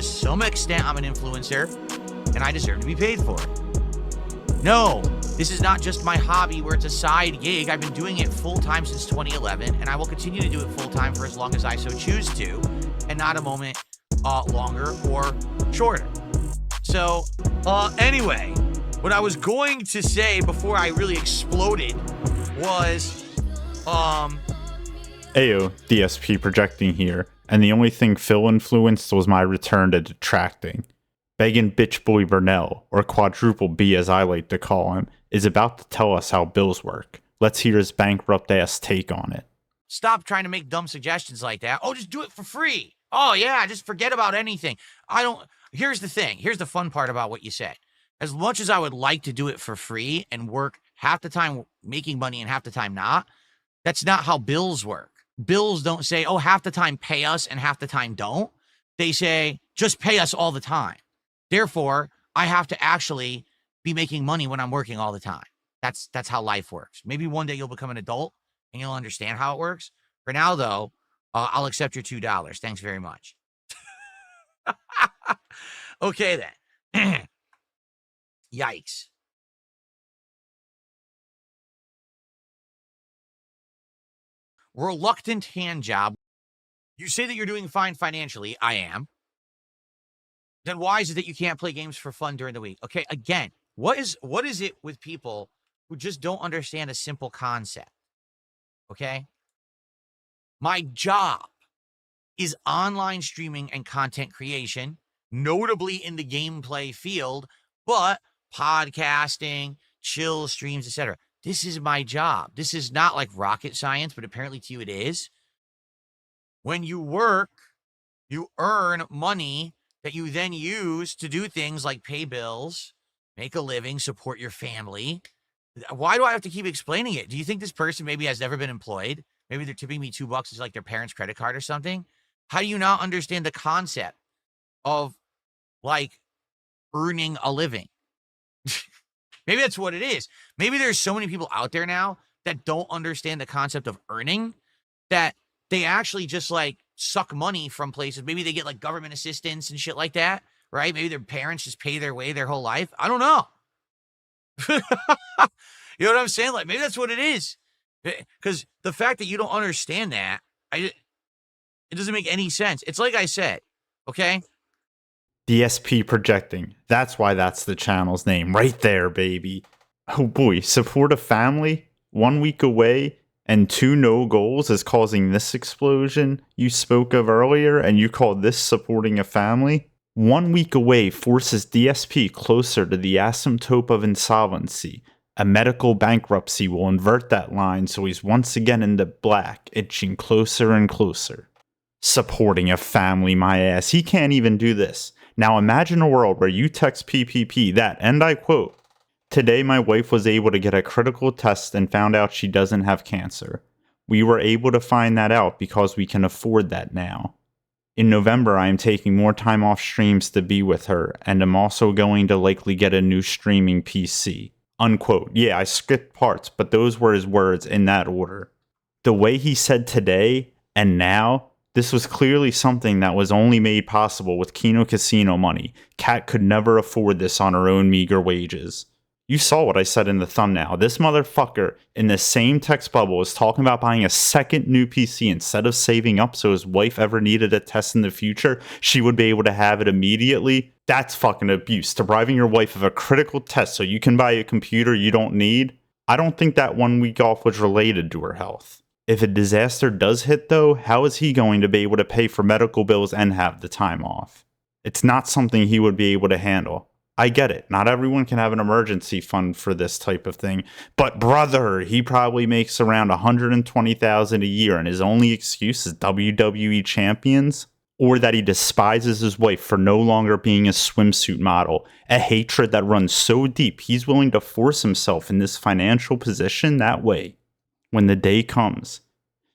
some extent, I'm an influencer, and I deserve to be paid for it. No, this is not just my hobby where it's a side gig. I've been doing it full-time since 2011, and I will continue to do it full-time for as long as I so choose to, and not a moment longer or shorter. So, anyway, what I was going to say before I really exploded was, Ayo, DSP projecting here, and the only thing Phil influenced was my return to detracting. Beggin' Bitch Boy Burnell, or Quadruple B as I like to call him, is about to tell us how bills work. Let's hear his bankrupt ass take on it. Stop trying to make dumb suggestions like that. Oh, just do it for free. Oh, yeah, just forget about anything. Here's the thing. Here's the fun part about what you said. As much as I would like to do it for free and work half the time making money and half the time not, that's not how bills work. Bills don't say, oh, half the time pay us and half the time don't. They say, just pay us all the time. Therefore, I have to actually be making money when I'm working all the time. That's how life works. Maybe one day you'll become an adult and you'll understand how it works. For now, though, I'll accept your $2. Thanks very much. Okay, then. Yikes. Reluctant hand job. You say that you're doing fine financially. I am. Then why is it that you can't play games for fun during the week? Okay, again, what is it with people who just don't understand a simple concept? Okay? My job is online streaming and content creation, notably in the gameplay field, but podcasting, chill streams, etc. This is my job. This is not like rocket science, but apparently to you it is. When you work, you earn money that you then use to do things like pay bills, make a living, support your family. Why do I have to keep explaining it? Do you think this person maybe has never been employed? Maybe they're tipping me $2 as like their parents' credit card or something? How do you not understand the concept of like earning a living? Maybe that's what it is. Maybe there's so many people out there now that don't understand the concept of earning that they actually just like suck money from places. Maybe they get like government assistance and shit like that, right? Maybe their parents just pay their way their whole life. I don't know. You know what I'm saying? Like maybe that's what it is. Because the fact that you don't understand that, it doesn't make any sense. It's like I said, okay? DSP projecting. That's why that's the channel's name. Right there, baby. Oh boy, support a family? 1 week away? And 2 no goals is causing this explosion you spoke of earlier, and you call this supporting a family? 1 week away forces DSP closer to the asymptote of insolvency. A medical bankruptcy will invert that line so he's once again in the black, itching closer and closer. Supporting a family, my ass. He can't even do this. Now imagine a world where you text PPP that, and I quote, "Today my wife was able to get a critical test and found out she doesn't have cancer. We were able to find that out because we can afford that now. In November I am taking more time off streams to be with her, and I'm also going to likely get a new streaming PC." Unquote. Yeah, I skipped parts, but those were his words in that order. The way he said today and now, this was clearly something that was only made possible with Kino Casino money. Kat could never afford this on her own meager wages. You saw what I said in the thumbnail. This motherfucker in the same text bubble is talking about buying a second new PC instead of saving up so his wife ever needed a test in the future, she would be able to have it immediately. That's fucking abuse. Depriving your wife of a critical test so you can buy a computer you don't need. I don't think that 1 week off was related to her health. If a disaster does hit though, how is he going to be able to pay for medical bills and have the time off? It's not something he would be able to handle. I get it. Not everyone can have an emergency fund for this type of thing. But brother, he probably makes around $120,000 a year and his only excuse is WWE champions? Or that he despises his wife for no longer being a swimsuit model. A hatred that runs so deep he's willing to force himself in this financial position that way. When the day comes,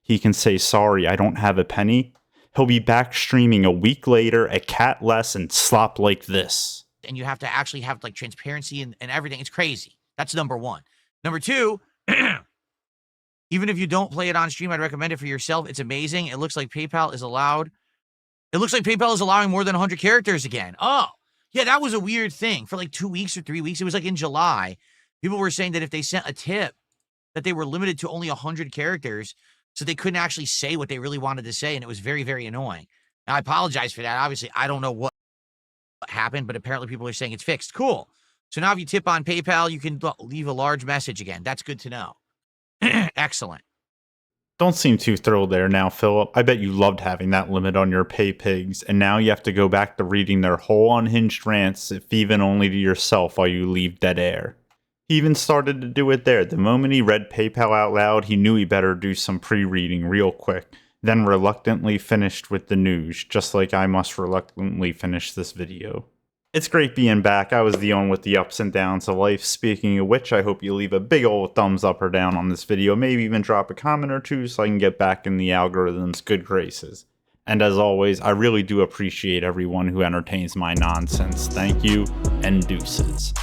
he can say, "Sorry, I don't have a penny." He'll be back streaming a week later, a cat less, and slop like this. And you have to actually have like transparency and everything. It's crazy. That's number one. Number two, even if you don't play it on stream, I'd recommend it for yourself. It's amazing. It looks like PayPal is allowed It looks like PayPal is allowing more than 100 characters again. Oh, yeah, that was a weird thing. For like 2 weeks or 3 weeks, it was like in July, people were saying that if they sent a tip, that they were limited to only 100 characters, so they couldn't actually say what they really wanted to say, and it was very, very annoying. Now, I apologize for that. Obviously, I don't know what happened, but apparently people are saying it's fixed. Cool. So now if you tip on PayPal, you can leave a large message again. That's good to know. Excellent. Don't seem too thrilled there now, Philip. I bet you loved having that limit on your pay pigs, and now you have to go back to reading their whole unhinged rants, if even only to yourself, while you leave dead air. He even started to do it there. The moment he read PayPal out loud, he knew he better do some pre-reading real quick, then reluctantly finished with the news, just like I must reluctantly finish this video. It's great being back. I was dealing with the ups and downs of life. Speaking of which, I hope you leave a big old thumbs up or down on this video. Maybe even drop a comment or two so I can get back in the algorithm's good graces. And as always, I really do appreciate everyone who entertains my nonsense. Thank you, and deuces.